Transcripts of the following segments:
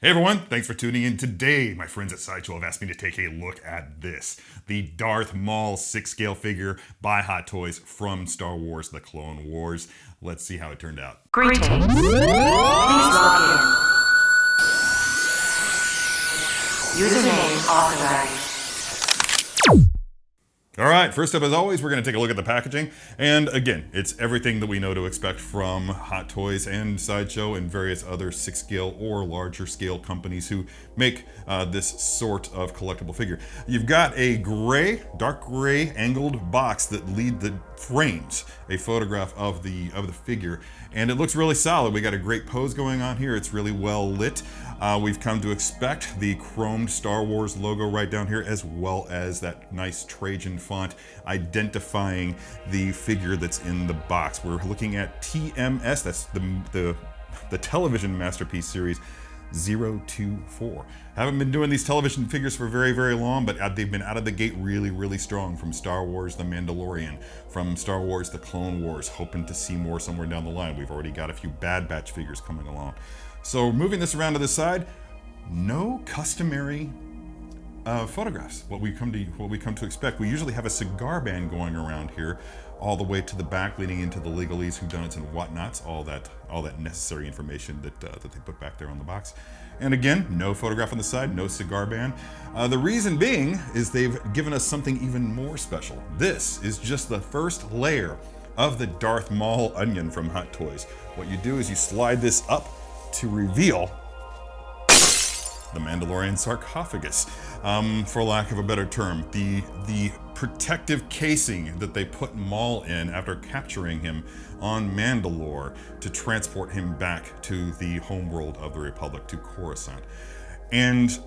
Hey everyone, thanks for tuning in. Today, my friends at Sideshow have asked me to take a look at this. The Darth Maul 6-scale figure by Hot Toys from Star Wars: The Clone Wars. Let's see how it turned out. Greetings. Please log in. Username authorized. All right, first up, as always, we're going to take a look at the packaging. And again, it's everything that we know to expect from Hot Toys and Sideshow and various other 6-scale or larger scale companies who make this sort of collectible figure. You've got a gray, dark gray angled box that frames a photograph of the figure, and it looks really solid. We got a great pose going on here. It's really well lit. We've come to expect the chromed Star Wars logo right down here, as well as that nice Trajan font identifying the figure that's in the box. We're looking at TMS, that's the Television Masterpiece Series 024. Haven't been doing these television figures for very, very long, but they've been out of the gate really, really strong, from Star Wars: The Mandalorian, from Star Wars: The Clone Wars, hoping to see more somewhere down the line. We've already got a few Bad Batch figures coming along. So moving this around to the side, no customary photographs. What we come to expect. We usually have a cigar band going around here, all the way to the back, leading into the legalese, whodunits, and whatnots. All that necessary information that they put back there on the box. And again, no photograph on the side, no cigar band. The reason being is they've given us something even more special. This is just the first layer of the Darth Maul onion from Hot Toys. What you do is you slide this up to reveal the Mandalorian sarcophagus, for lack of a better term. The protective casing that they put Maul in after capturing him on Mandalore to transport him back to the homeworld of the Republic, to Coruscant. And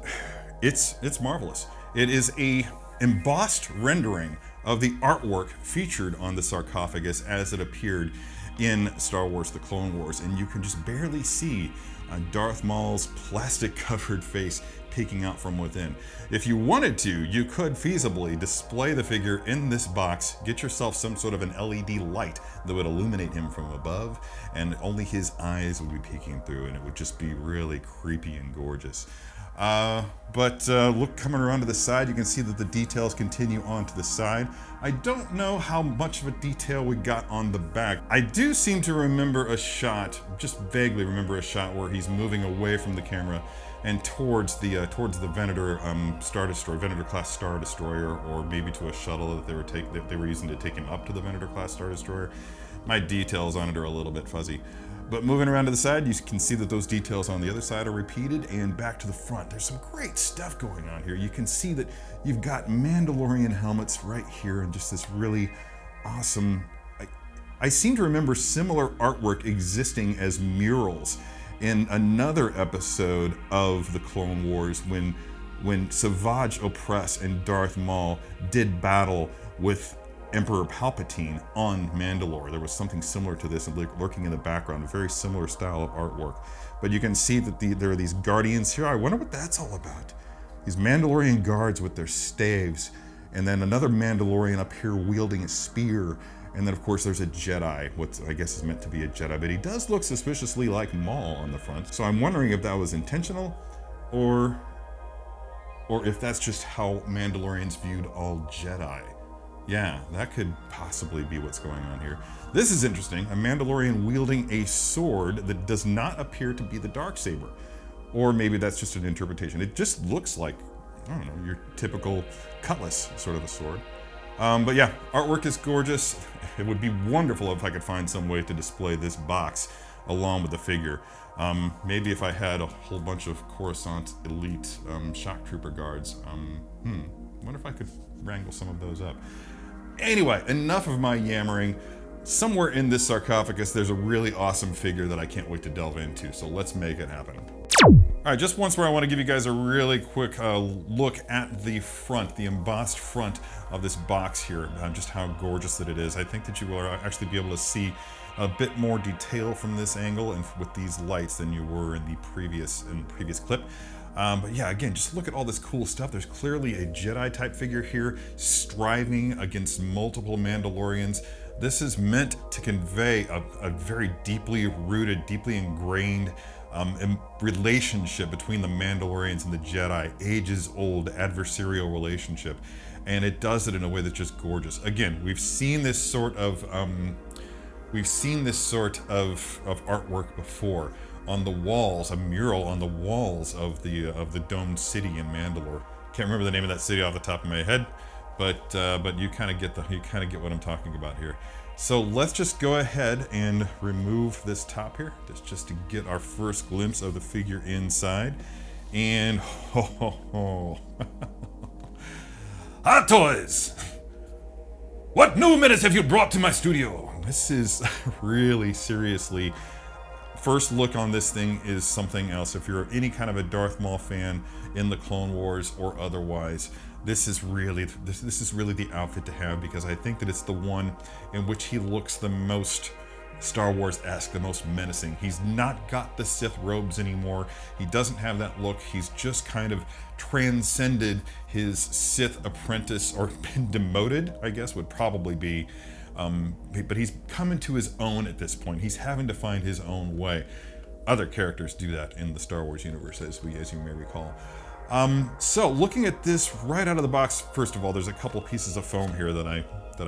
it's marvelous. It is a embossed rendering of the artwork featured on the sarcophagus as it appeared in Star Wars: The Clone Wars, and you can just barely see Darth Maul's plastic-covered face peeking out from within. If you wanted to, you could feasibly display the figure in this box, get yourself some sort of an LED light that would illuminate him from above, and only his eyes would be peeking through, and it would just be really creepy and gorgeous. Look, coming around to the side, you can see that the details continue on to the side. I don't know how much of a detail we got on the back. I do seem to remember a shot, just vaguely remember a shot, where he's moving away from the camera and towards the Venator Venator-class Star Destroyer, or maybe to a shuttle that they were using to take him up to the Venator-class Star Destroyer. My details on it are a little bit fuzzy. But moving around to the side, you can see that those details on the other side are repeated, and back to the front. There's some great stuff going on here. You can see that you've got Mandalorian helmets right here, and just this really awesome... I seem to remember similar artwork existing as murals in another episode of the Clone Wars when Savage Opress and Darth Maul did battle with Emperor Palpatine on Mandalore. There was something similar to this lurking in the background, a very similar style of artwork. But you can see that there are these guardians here. I wonder what that's all about. These Mandalorian guards with their staves, and then another Mandalorian up here wielding a spear. And then of course there's a Jedi, what I guess is meant to be a Jedi, but he does look suspiciously like Maul on the front. So I'm wondering if that was intentional, or if that's just how Mandalorians viewed all Jedi. Yeah, that could possibly be what's going on here. This is interesting, a Mandalorian wielding a sword that does not appear to be the darksaber. Or maybe that's just an interpretation. It just looks like, I don't know, your typical cutlass sort of a sword. But yeah, artwork is gorgeous. It would be wonderful if I could find some way to display this box along with the figure. Maybe if I had a whole bunch of Coruscant elite shock trooper guards. Wonder if I could wrangle some of those up. Anyway, enough of my yammering. Somewhere in this sarcophagus, there's a really awesome figure that I can't wait to delve into, so let's make it happen. All right, just once more, I want to give you guys a really quick look at the front, the embossed front of this box here, just how gorgeous that it is. I think that you will actually be able to see a bit more detail from this angle and with these lights than you were in the previous clip. But yeah, again, just look at all this cool stuff. There's clearly a Jedi type figure here striving against multiple Mandalorians. This is meant to convey a very deeply rooted, deeply ingrained relationship between the Mandalorians and the Jedi, ages old adversarial relationship, and it does it in a way that's just gorgeous. Again, we've seen this sort of artwork before on the walls, a mural on the walls of the domed city in Mandalore. Can't remember the name of that city off the top of my head, but you kind of get what I'm talking about here. So let's just go ahead and remove this top here, just to get our first glimpse of the figure inside. And Hot Toys! What new minutes have you brought to my studio? This is really seriously, first look on this thing is something else. If you're any kind of a Darth Maul fan in the Clone Wars or otherwise, this is really the outfit to have, because I think that it's the one in which he looks the most Star Wars-esque, the most menacing. He's not got the Sith robes anymore. He doesn't have that look. He's just kind of transcended his Sith apprentice, or been demoted, I guess would probably be. But he's coming to his own at this point. He's having to find his own way. Other characters do that in the Star Wars universe, as you may recall. So looking at this right out of the box, first of all, there's a couple pieces of foam here that I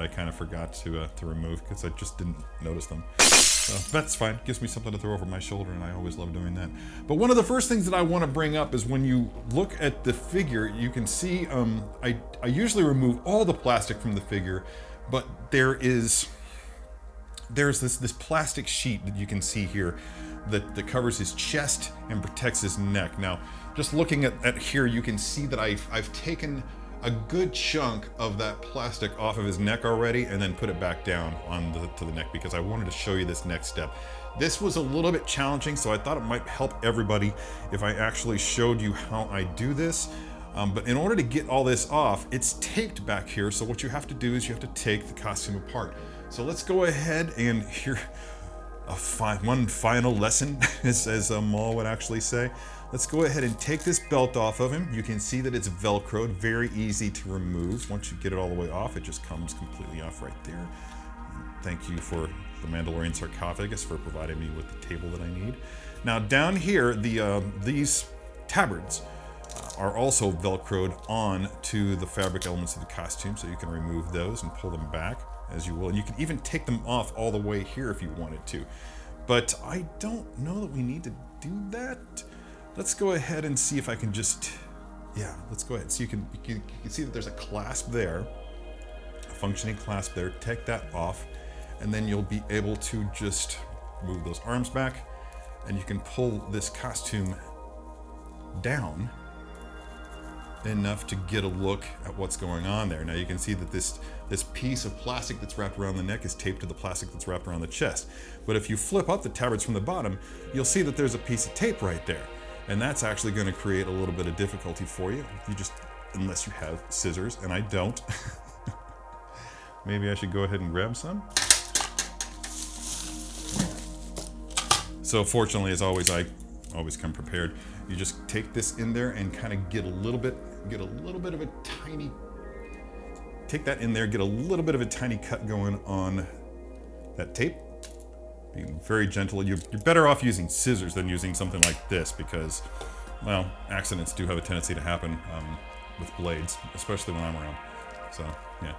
kind of forgot to remove, because I just didn't notice them. So that's fine. Gives me something to throw over my shoulder, and I always love doing that. But one of the first things that I want to bring up is when you look at the figure, you can see I usually remove all the plastic from the figure, but there's this plastic sheet that you can see here that covers his chest and protects his neck. Now, just looking at here, you can see that I've taken a good chunk of that plastic off of his neck already, and then put it back down to the neck, because I wanted to show you this next step. This was a little bit challenging, so I thought it might help everybody if I actually showed you how I do this. But in order to get all this off, it's taped back here, so what you have to do is you have to take the costume apart. So let's go ahead and here, one final lesson, as Maul would actually say. Let's go ahead and take this belt off of him. You can see that it's Velcroed, very easy to remove. Once you get it all the way off, it just comes completely off right there. Thank you for the Mandalorian sarcophagus for providing me with the table that I need. Now down here, these tabards are also Velcroed on to the fabric elements of the costume, so you can remove those and pull them back as you will. And you can even take them off all the way here if you wanted to. But I don't know that we need to do that. Let's go ahead and see if I can just, yeah, let's go ahead. So you can see that there's a clasp there, a functioning clasp there. Take that off, and then you'll be able to just move those arms back, and you can pull this costume down enough to get a look at what's going on there. Now you can see that this piece of plastic that's wrapped around the neck is taped to the plastic that's wrapped around the chest. But if you flip up the tabards from the bottom, you'll see that there's a piece of tape right there. And that's actually going to create a little bit of difficulty for you. Unless you have scissors, and I don't. Maybe I should go ahead and grab some. So fortunately, as always, I always come prepared. You just take this in there and kind of get a little bit of a tiny, take that in there, get a little bit of a tiny cut going on that tape. Being very gentle. You're better off using scissors than using something like this, because, well, accidents do have a tendency to happen with blades, especially when I'm around. So, yeah,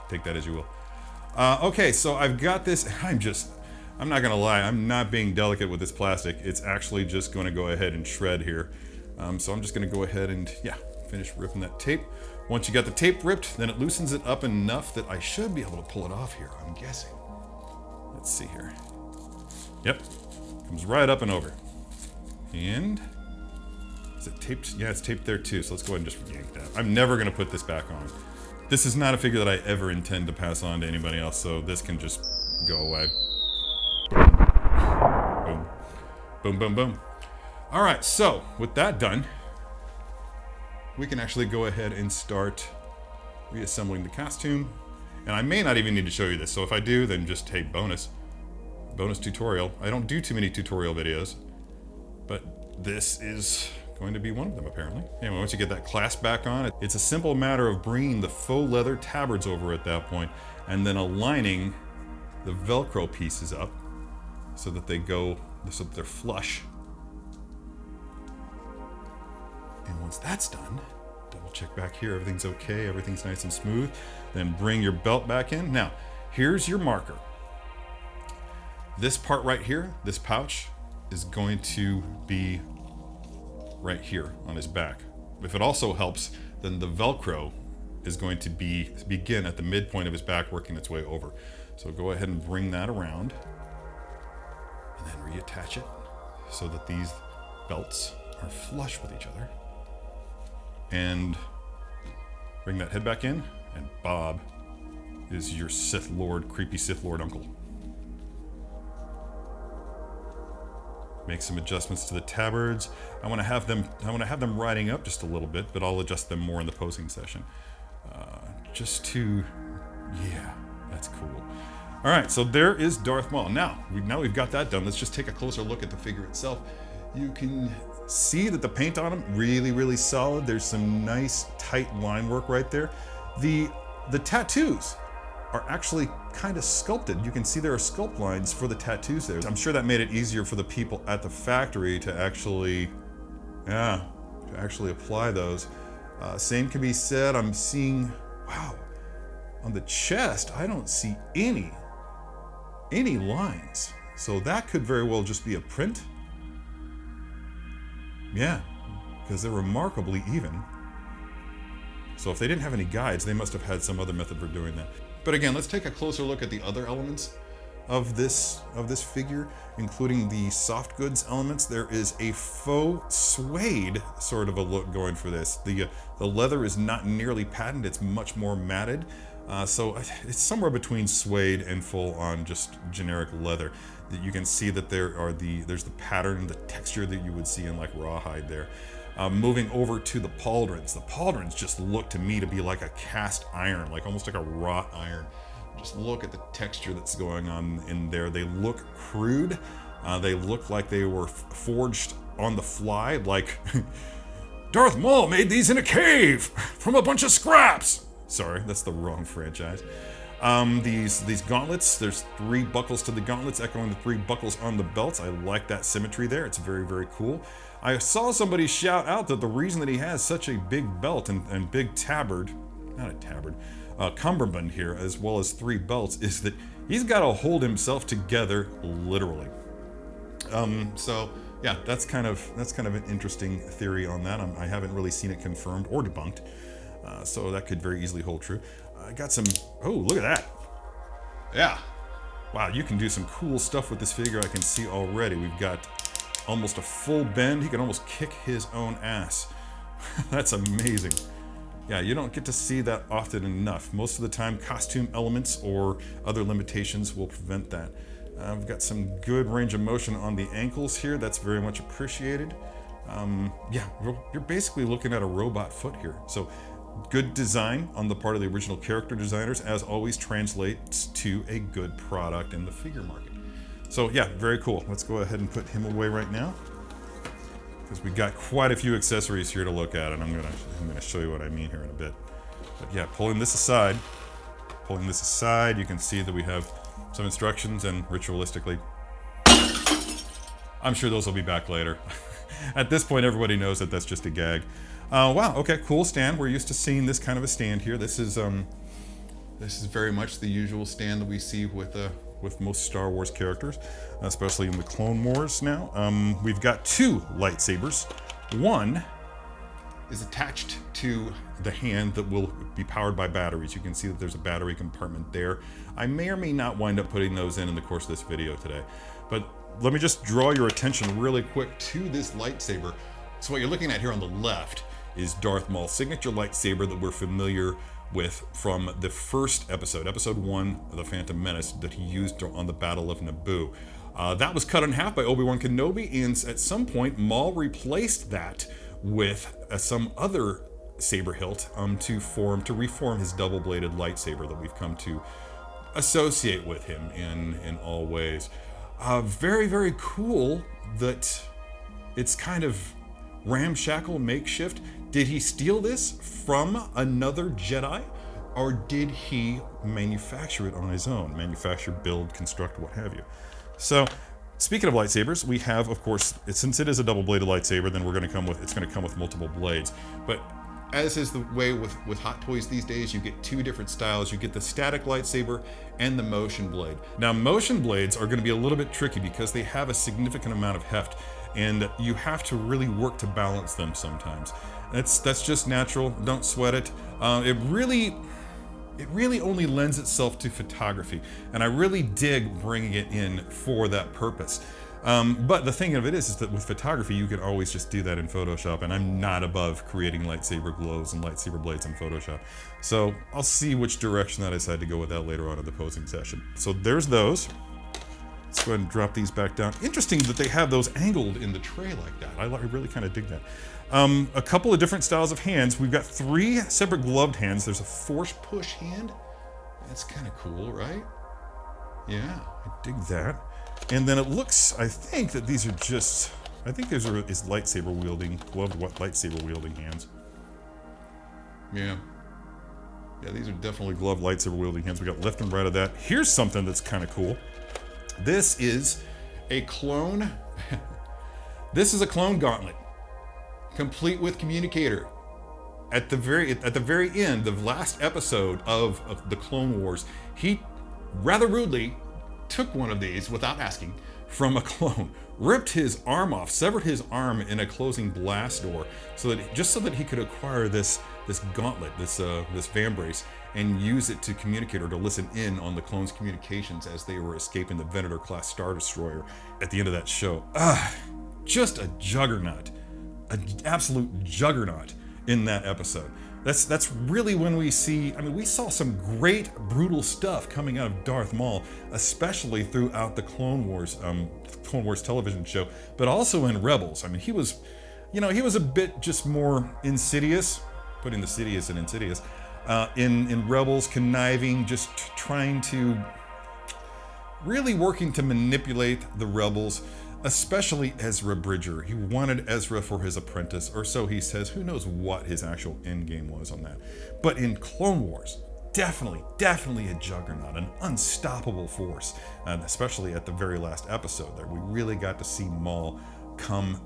take that as you will. Okay, so I've got this. I'm not gonna lie, I'm not being delicate with this plastic. It's actually just gonna go ahead and shred here. So I'm just gonna go ahead and, yeah, finish ripping that tape. Once you got the tape ripped, then it loosens it up enough that I should be able to pull it off here, I'm guessing. Let's see here. Yep, comes right up and over. And, is it taped? Yeah, it's taped there too, so let's go ahead and just yank that. I'm never gonna put this back on. This is not a figure that I ever intend to pass on to anybody else, so this can just go away. Boom, boom, boom, boom. All right, so with that done, we can actually go ahead and start reassembling the costume. And I may not even need to show you this, so if I do, then just, hey, bonus tutorial. I don't do too many tutorial videos, but this is going to be one of them, apparently. Anyway, once you get that clasp back on, it's a simple matter of bringing the faux leather tabards over at that point, and then aligning the Velcro pieces up so that they're flush Once that's done, double check back here, everything's okay, everything's nice and smooth. Then bring your belt back in. Now, here's your marker. This part right here, this pouch, is going to be right here on his back. If it also helps, then the Velcro is going to begin at the midpoint of his back, working its way over. So go ahead and bring that around and then reattach it so that these belts are flush with each other. And bring that head back in, and Bob is your Sith Lord, creepy Sith Lord uncle. Make some adjustments to the tabards. I want to have them riding up just a little bit, but I'll adjust them more in the posing session. Just to, yeah, that's cool. All right, so there is Darth Maul. Now we've got that done. Let's just take a closer look at the figure itself. You can see that the paint on him really, really solid. There's some nice tight line work right there. The tattoos are actually kind of sculpted. You can see there are sculpt lines for the tattoos there. I'm sure that made it easier for the people at the factory to actually apply those. Same can be said, I'm seeing, wow, on the chest, I don't see any lines. So that could very well just be a print. Yeah, because they're remarkably even. So if they didn't have any guides, they must have had some other method for doing that. But again, let's take a closer look at the other elements of this figure, including the soft goods elements. There is a faux suede sort of a look going for this. The leather is not nearly patterned, it's much more matted. So it's somewhere between suede and full-on just generic leather. You can see that there's the pattern, the texture that you would see in like rawhide there. Moving over to the pauldrons. The pauldrons just look to me to be like a cast iron, like almost like a wrought iron. Just look at the texture that's going on in there. They look crude. They look like they were forged on the fly, like Darth Maul made these in a cave from a bunch of scraps. Sorry, that's the wrong franchise. These gauntlets, there's 3 buckles to the gauntlets, echoing the 3 buckles on the belts. I like that symmetry there. It's very, very cool. I saw somebody shout out that the reason that he has such a big belt and big tabard, not a tabard, cummerbund here, as well as 3 belts, is that he's got to hold himself together literally. So yeah, that's kind of an interesting theory on that. I haven't really seen it confirmed or debunked, so that could very easily hold true. I got some, oh, look at that. Yeah. Wow, you can do some cool stuff with this figure. I can see already. We've got almost a full bend. He can almost kick his own ass. That's amazing. Yeah, you don't get to see that often enough. Most of the time, costume elements or other limitations will prevent that. I've got some good range of motion on the ankles here. That's very much appreciated. Yeah, you're basically looking at a robot foot here. So good design on the part of the original character designers, as always, translates to a good product in the figure market. So yeah, very cool. Let's go ahead and put him away right now, because we got quite a few accessories here to look at, and I'm gonna show you what I mean here in a bit. But yeah, pulling this aside, you can see that we have some instructions, and ritualistically, I'm sure those will be back later. At this point, everybody knows that that's just a gag. Wow, okay, cool stand. We're used to seeing this kind of a stand here. This is very much the usual stand that we see with most Star Wars characters, especially in the Clone Wars now. We've got 2 lightsabers. One is attached to the hand that will be powered by batteries. You can see that there's a battery compartment there. I may or may not wind up putting those in the course of this video today. But let me just draw your attention really quick to this lightsaber. So what you're looking at here on the left is Darth Maul's signature lightsaber that we're familiar with from the first episode, episode 1 of The Phantom Menace, that he used on the Battle of Naboo. That was cut in half by Obi-Wan Kenobi, and at some point Maul replaced that with some other saber hilt to reform his double-bladed lightsaber that we've come to associate with him in all ways. Very, very cool that it's kind of ramshackle, makeshift. Did he steal this from another Jedi, or did he manufacture it on his own? Manufacture, build, construct, what have you. So Speaking of lightsabers, we have, of course, since it is a double-bladed lightsaber, then it's going to come with multiple blades. But as is the way with Hot Toys these days, you get two different styles. You get the static lightsaber and the motion blade. Now, motion blades are going to be a little bit tricky because they have a significant amount of heft, and you have to really work to balance them sometimes. That's just natural. Don't sweat it. It really only lends itself to photography, and I really dig bringing it in for that purpose. But the thing of it is that with photography, you can always just do that in Photoshop, and I'm not above creating lightsaber glows and lightsaber blades in Photoshop. So I'll see which direction that I decide to go with that later on in the posing session. So there's those. Let's go ahead and drop these back down. Interesting that they have those angled in the tray like that. I really kind of dig that. A couple of different styles of hands. We've got 3 separate gloved hands. There's a force push hand. That's kind of cool, right? Yeah, I dig that. And then it looks, I think that these are just, I think these are lightsaber wielding, gloved lightsaber wielding hands. Yeah. Yeah, these are definitely gloved lightsaber wielding hands. We got left and right of that. Here's something that's kind of cool. This is a clone. This is a clone gauntlet, complete with communicator. At the very end, the last episode of the Clone Wars, he rather rudely took one of these without asking from a clone, ripped his arm off, severed his arm in a closing blast door, so that he could acquire this gauntlet, this vambrace, and use it to communicate or to listen in on the clones' communications as they were escaping the Venator-class Star Destroyer at the end of that show. Just a juggernaut, an absolute juggernaut in that episode. That's really when we see, I mean, we saw some great brutal stuff coming out of Darth Maul, especially throughout the Clone Wars television show, but also in Rebels. I mean, he was a bit just more insidious, putting the Sidious in Insidious, in Rebels, conniving, just trying to, really working to manipulate the Rebels, especially Ezra Bridger. He wanted Ezra for his apprentice, or so he says. Who knows what his actual end game was on that. But in Clone Wars, definitely a juggernaut, an unstoppable force, and especially at the very last episode there, we really got to see Maul come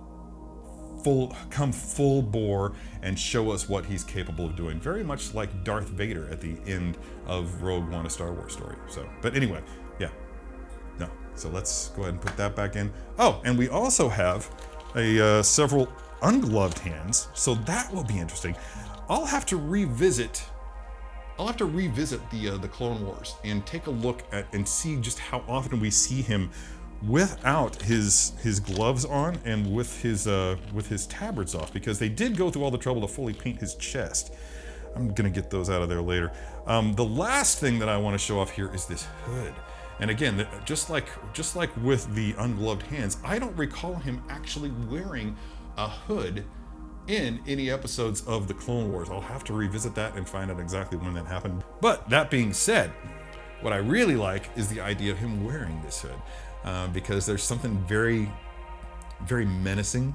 full bore and show us what he's capable of doing, very much like Darth Vader at the end of Rogue One, a Star Wars story. So, but anyway, yeah. No, so let's go ahead and put that back in. Oh, and we also have several ungloved hands, so that will be interesting. I'll have to revisit the Clone Wars and take a look at and see just how often we see him without his gloves on and with his tabards off, because they did go through all the trouble to fully paint his chest. I'm gonna get those out of there later. The last thing that I want to show off here is this hood. And again, just like with the ungloved hands, I don't recall him actually wearing a hood in any episodes of the Clone Wars. I'll have to revisit that and find out exactly when that happened. But that being said, what I really like is the idea of him wearing this hood, because there's something very, very menacing,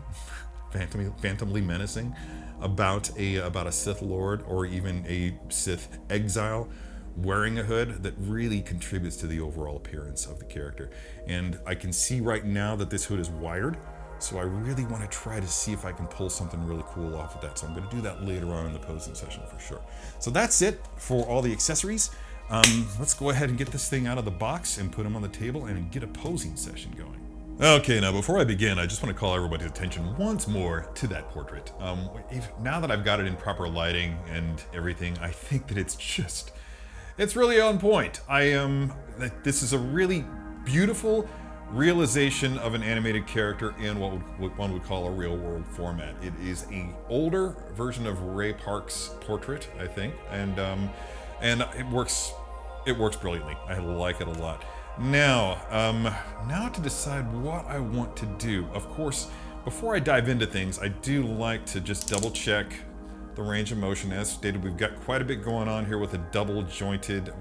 phantomly menacing about a Sith Lord or even a Sith exile wearing a hood that really contributes to the overall appearance of the character. And I can see right now that this hood is wired, so I really want to try to see if I can pull something really cool off of that. So I'm going to do that later on in the posing session for sure. So that's it for all the accessories. Let's go ahead and get this thing out of the box and put them on the table and get a posing session going. Okay, now before I begin, I just want to call everybody's attention once more to that portrait. Now that I've got it in proper lighting and everything, I think that it's really on point. This is a really beautiful realization of an animated character in what one would call a real world format. It is an older version of Ray Park's portrait, I think, and it works brilliantly. I like it a lot. Now to decide what I want to do. Of course, before I dive into things, I do like to just double check the range of motion. As stated, we've got quite a bit going on here with a double jointed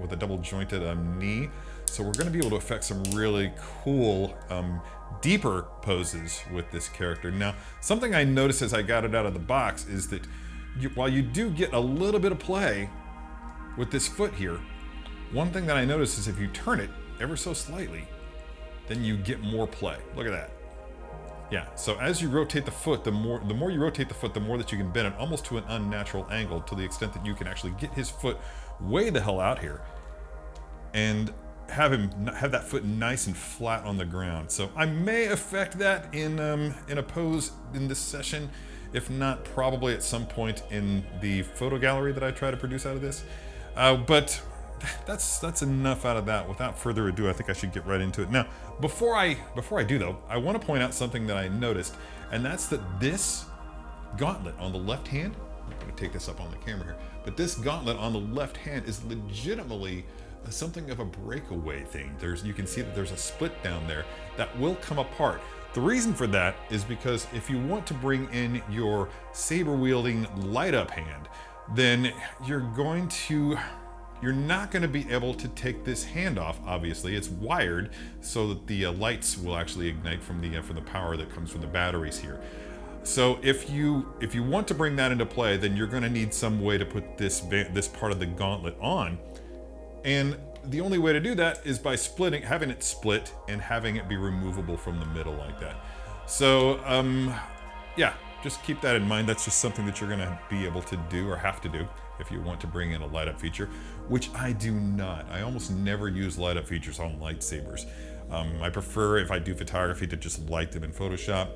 knee. So we're going to be able to affect some really cool, deeper poses with this character. Now, something I noticed as I got it out of the box is that while you do get a little bit of play with this foot here, one thing that I noticed is if you turn it ever so slightly, then you get more play. Look at that. Yeah, so as you rotate the foot, the more you rotate the foot, the more that you can bend it almost to an unnatural angle, to the extent that you can actually get his foot way the hell out here and have that foot nice and flat on the ground. So I may affect that in a pose in this session, if not probably at some point in the photo gallery that I try to produce out of this. But that's enough out of that. Without further ado, I think I should get right into it. Now, before I do though, I want to point out something that I noticed, and that's that this gauntlet on the left hand, I'm going to take this up on the camera here, but this gauntlet on the left hand is legitimately something of a breakaway thing. You can see that there's a split down there that will come apart. The reason for that is because if you want to bring in your saber wielding light up hand, then you're not going to be able to take this hand off. Obviously, it's wired so that the lights will actually ignite from the power that comes from the batteries here. So if you want to bring that into play, then you're going to need some way to put this part of the gauntlet on, and the only way to do that is by having it split and having it be removable from the middle like that. So yeah, just keep that in mind. That's just something that you're going to be able to do, or have to do, if you want to bring in a light up feature, which I do not. I almost never use light up features on lightsabers. I prefer, if I do photography, to just light them in Photoshop,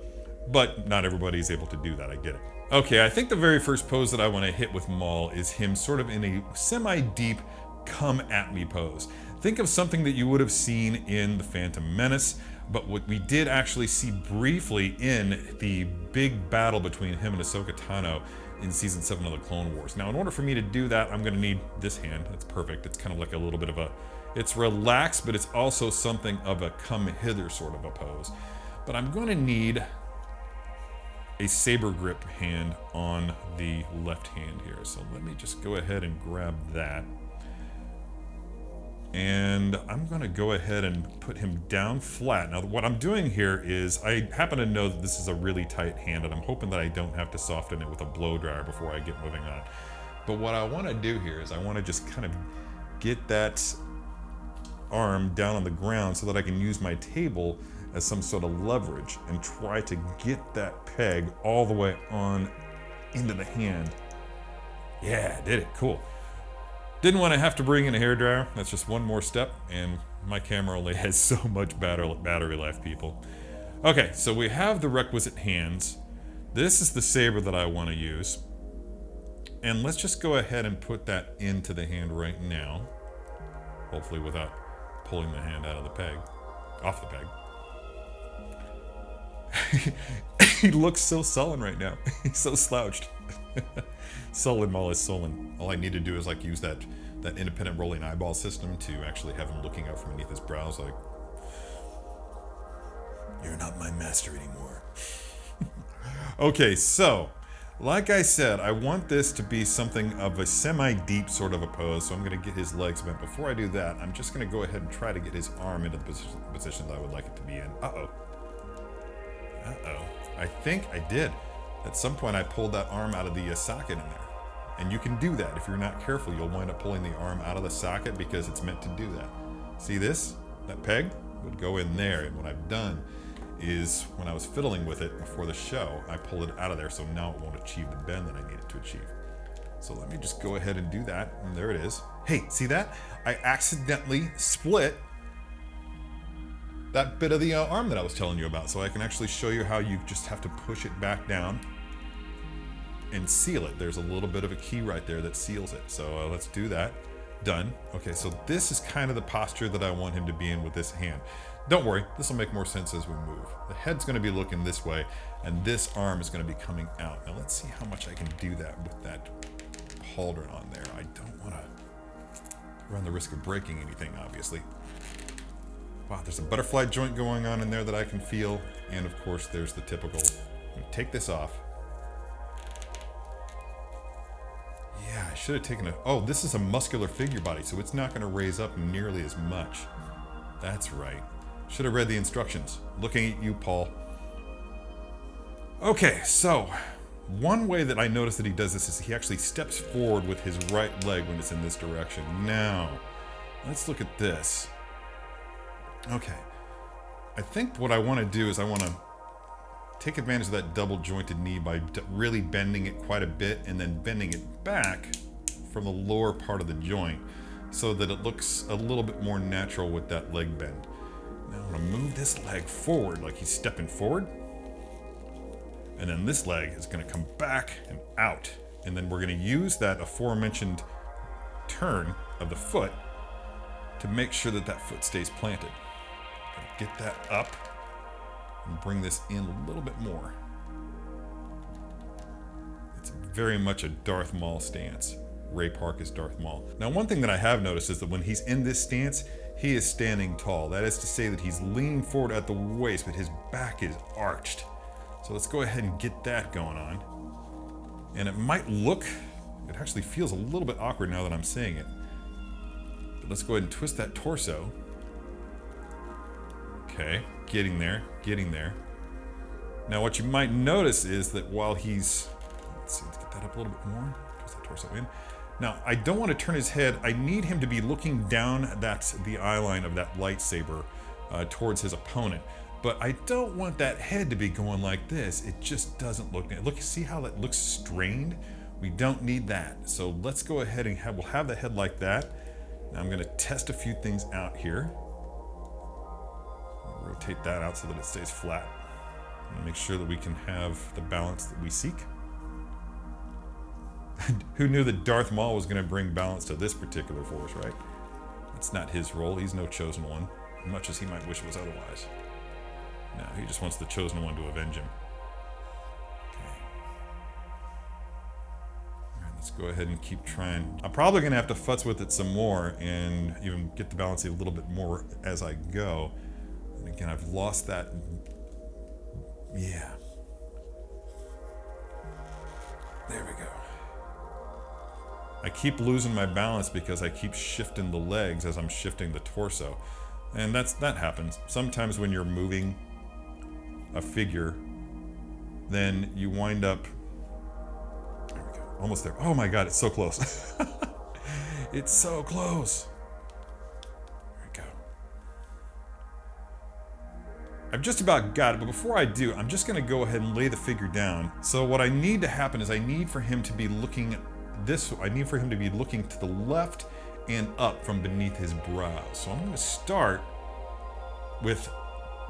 but not everybody's able to do that. I get it. Okay, I think the very first pose that I want to hit with Maul is him sort of in a semi-deep come at me pose. Think of something that you would have seen in The Phantom Menace, but what we did actually see briefly in the big battle between him and Ahsoka Tano in season 7 of the Clone Wars. Now, in order for me to do that, I'm going to need this hand. That's perfect. It's kind of like a little bit of it's relaxed, but it's also something of a come hither sort of a pose. But I'm going to need a saber grip hand on the left hand here. So let me just go ahead and grab that. And I'm going to go ahead and put him down flat. Now, what I'm doing here is, I happen to know that this is a really tight hand, and I'm hoping that I don't have to soften it with a blow dryer before I get moving on. But what I want to do here is I want to just kind of get that arm down on the ground so that I can use my table as some sort of leverage and try to get that peg all the way on into the hand. Yeah, did it. Cool. Didn't want to have to bring in a hairdryer. That's just one more step, and my camera only has so much battery life, people. Okay, so we have the requisite hands. This is the saber that I want to use. And let's just go ahead and put that into the hand right now. Hopefully without pulling the hand out of the peg. Off the peg. He looks so sullen right now. He's so slouched. Sullen Maul is sullen. All I need to do is use that independent rolling eyeball system to actually have him looking out from beneath his brows like, you're not my master anymore. Okay, so like I said, I want this to be something of a semi-deep sort of a pose, so I'm going to get his legs bent. Before I do that, I'm just going to go ahead and try to get his arm into the position that I would like it to be in. Uh-oh. I think I did. At some point, I pulled that arm out of the socket in there. And you can do that. If you're not careful, you'll wind up pulling the arm out of the socket because it's meant to do that. See this? That peg would go in there. And what I've done is, when I was fiddling with it before the show, I pulled it out of there, so now it won't achieve the bend that I need it to achieve. So let me just go ahead and do that. And there it is. Hey, see that? I accidentally split that bit of the arm that I was telling you about. So I can actually show you how you just have to push it back down and seal it. There's a little bit of a key right there that seals it. So let's do that. Done. Okay, so this is kind of the posture that I want him to be in with this hand. Don't worry, this will make more sense as we move. The head's going to be looking this way, and this arm is going to be coming out. Now let's see how much I can do that with that pauldron on there. I don't want to run the risk of breaking anything, obviously. Wow, there's a butterfly joint going on in there that I can feel. And of course, there's the typical, I'm gonna take this off. Yeah, I should have taken a, oh, this is a muscular figure body, so it's not gonna raise up nearly as much. That's right. Should have read the instructions. Looking at you, Paul. Okay, so one way that I notice that he does this is he actually steps forward with his right leg when it's in this direction. Now, let's look at this. Okay, I think what I want to do is I want to take advantage of that double jointed knee by really bending it quite a bit and then bending it back from the lower part of the joint so that it looks a little bit more natural with that leg bend. Now I'm going to move this leg forward like he's stepping forward. And then this leg is going to come back and out. And then we're going to use that aforementioned turn of the foot to make sure that that foot stays planted. Get that up and bring this in a little bit more. It's very much a Darth Maul stance. Ray Park is Darth Maul. Now, one thing that I have noticed is that when he's in this stance, he is standing tall. That is to say that he's leaning forward at the waist, but his back is arched. So let's go ahead and get that going on. And it might look, it actually feels a little bit awkward now that I'm saying it. But let's go ahead and twist that torso. Okay, getting there, getting there. Now what you might notice is that while he's, let's see, let's get that up a little bit more. Twist that torso in. Now, I don't want to turn his head. I need him to be looking down the eye line of that lightsaber towards his opponent. But I don't want that head to be going like this. It just doesn't look good. Look, see how that looks strained? We don't need that. So let's go ahead and we'll have the head like that. Now I'm going to test a few things out here. Rotate that out so that it stays flat. And make sure that we can have the balance that we seek. Who knew that Darth Maul was going to bring balance to this particular force, right? That's not his role. He's no chosen one, much as he might wish it was otherwise. No, he just wants the chosen one to avenge him. Okay. All right, let's go ahead and keep trying. I'm probably going to have to futz with it some more and even get the balance a little bit more as I go. And again, I've lost that. Yeah. There we go. I keep losing my balance because I keep shifting the legs as I'm shifting the torso. And that happens. Sometimes when you're moving a figure, then you wind up, there we go, almost there. Oh my God, it's so close. It's so close. There we go. I've just about got it, but before I do, I'm just gonna go ahead and lay the figure down. So what I need to happen is I need for him to be looking I need for him to be looking to the left and up from beneath his brows. So I'm going to start with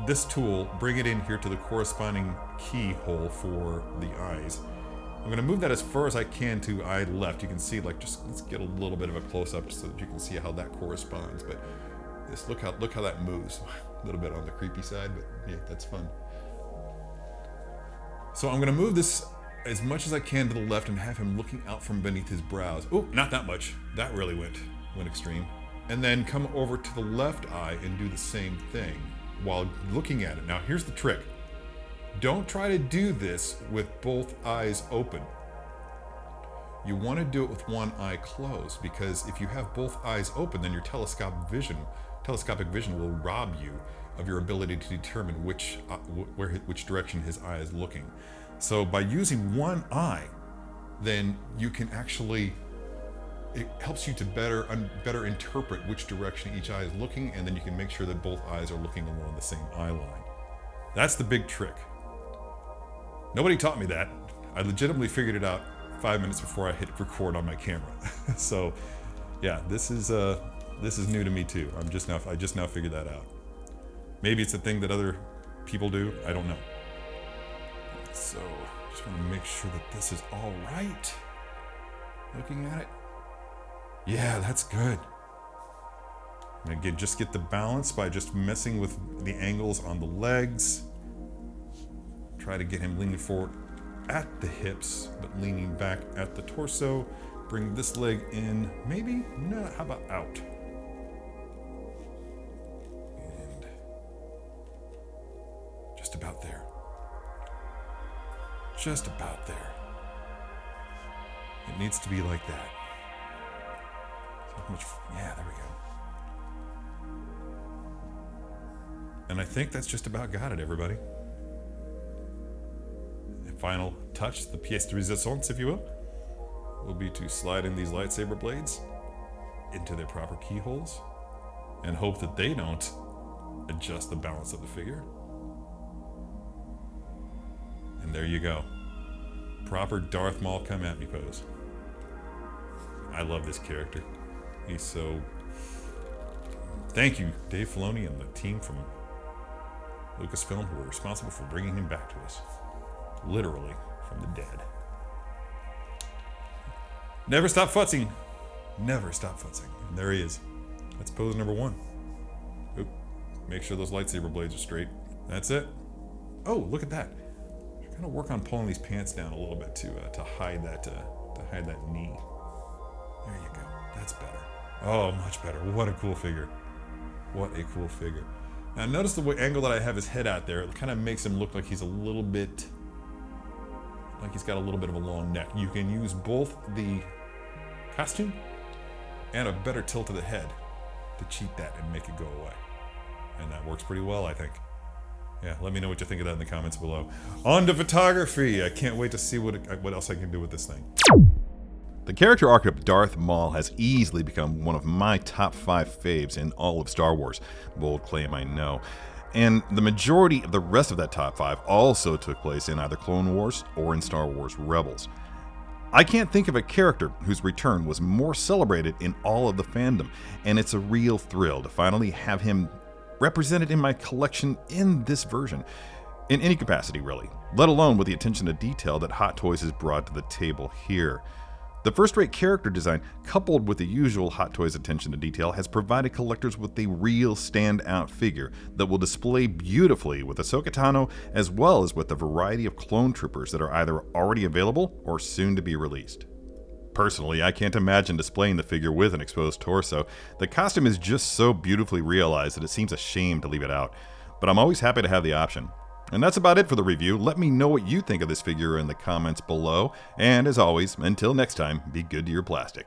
this tool, bring it in here to the corresponding keyhole for the eyes. I'm going to move that as far as I can to eye left. You can see, like, just let's get a little bit of a close-up so that you can see how that corresponds. But just look how that moves. A little bit on the creepy side, but yeah, that's fun. So I'm going to move this as much as I can to the left and have him looking out from beneath his brows. Oh, not that much. That really went extreme. And then come over to the left eye and do the same thing while looking at it. Now, here's the trick. Don't try to do this with both eyes open. You want to do it with one eye closed, because if you have both eyes open, then your telescopic vision will rob you of your ability to determine which direction his eye is looking. So by using one eye, then you can actually, it helps you to better interpret which direction each eye is looking, and then you can make sure that both eyes are looking along the same eye line. That's the big trick. Nobody taught me that. I legitimately figured it out 5 minutes before I hit record on my camera. So yeah, this is new to me too. I just now figured that out. Maybe it's a thing that other people do. I don't know. So just want to make sure that this is all right. Looking at it. Yeah, that's good. And again, just get the balance by just messing with the angles on the legs. Try to get him leaning forward at the hips, but leaning back at the torso. Bring this leg in, maybe? No, how about out? And just about there. Just about there. It needs to be like that. So much, yeah, there we go. And I think that's just about got it, everybody. The final touch, the pièce de résistance, if you will be to slide in these lightsaber blades into their proper keyholes and hope that they don't adjust the balance of the figure. And there you go. Proper Darth Maul come at me pose. I love this character. He's so... Thank you, Dave Filoni and the team from Lucasfilm who were responsible for bringing him back to us. Literally from the dead. Never stop futzing. Never stop futzing. And there he is. That's pose number 1. Oop. Make sure those lightsaber blades are straight. That's it. Oh, look at that. I'm gonna work on pulling these pants down a little bit to hide that knee. There you go. That's better. Oh, much better. What a cool figure. What a cool figure. Now notice the angle that I have his head out there. It kind of makes him look like he's a little bit, like he's got a little bit of a long neck. You can use both the costume and a better tilt of the head to cheat that and make it go away. And that works pretty well, I think. Yeah, let me know what you think of that in the comments below. On to photography. I can't wait to see what else I can do with this thing. The character arc of Darth Maul has easily become one of my top 5 faves in all of Star Wars. Bold claim, I know. And the majority of the rest of that top 5 also took place in either Clone Wars or in Star Wars Rebels. I can't think of a character whose return was more celebrated in all of the fandom, and it's a real thrill to finally have him represented in my collection in this version. In any capacity, really, let alone with the attention to detail that Hot Toys has brought to the table here. The first-rate character design, coupled with the usual Hot Toys attention to detail, has provided collectors with a real standout figure that will display beautifully with Ahsoka Tano, as well as with the variety of clone troopers that are either already available or soon to be released. Personally, I can't imagine displaying the figure with an exposed torso. The costume is just so beautifully realized that it seems a shame to leave it out, but I'm always happy to have the option. And that's about it for the review. Let me know what you think of this figure in the comments below. And as always, until next time, be good to your plastic.